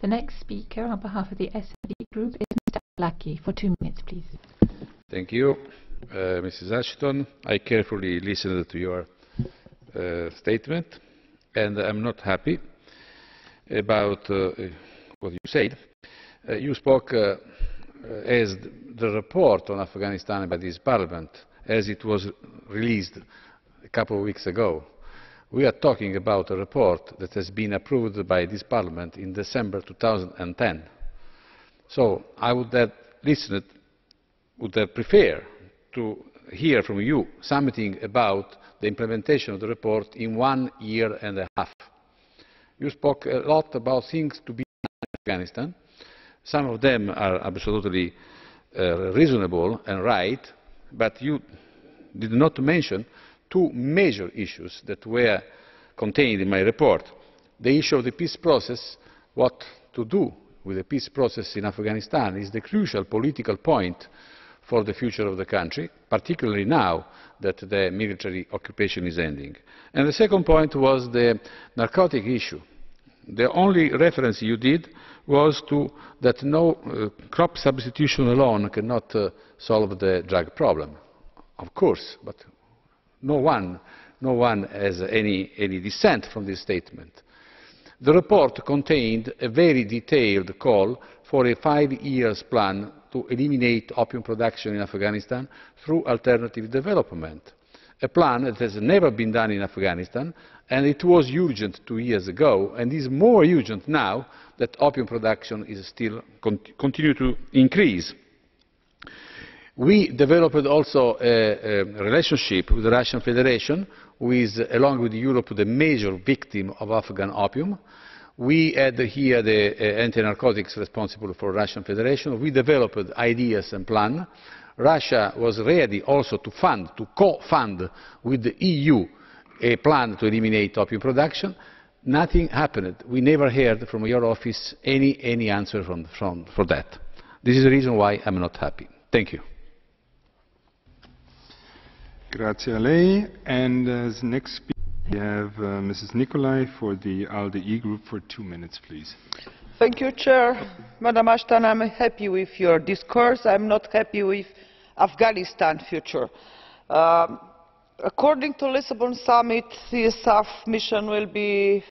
The next speaker on behalf of the SD Group is Mr. Arlacchi. For 2 minutes, please. Thank you, Mrs. Ashton. I carefully listened to your statement, and I'm not happy about what you said. You spoke as the report on Afghanistan by this Parliament, as it was released a couple of weeks ago. We are talking about a report that has been approved by this Parliament in December 2010. So I would have listened, would have preferred to hear from you something about the implementation of the report in 1 year and a half. You spoke a lot about things to be done in Afghanistan. Some of them are absolutely reasonable and right, but you did not mention two major issues that were contained in my report. The issue of the peace process, what to do with the peace process in Afghanistan, is the crucial political point for the future of the country, particularly now that the military occupation is ending. And the second point was the narcotic issue. The only reference you did was to that no crop substitution alone cannot solve the drug problem. Of course, but no one has any dissent from this statement. The report contained a very detailed call for a 5-year plan to eliminate opium production in Afghanistan through alternative development, a plan that has never been done in Afghanistan, and it was urgent 2 years ago and is more urgent now that opium production is still continue to increase. We developed also a relationship with the Russian Federation, who is, along with Europe, the major victim of Afghan opium. We had here the anti-narcotics responsible for the Russian Federation. We developed ideas and plans. Russia was ready also to co-fund with the EU a plan to eliminate opium production. Nothing happened. We never heard from your office any answer for that. This is the reason why I'm not happy. Thank you. Grazie a lei. And as next speaker, we have Mrs. Nicolai for the ALDE Group for 2 minutes, please. Thank you, Chair. Madam Ashton, I'm happy with your discourse. I'm not happy with Afghanistan future. According to Lisbon Summit, the CSAF mission will be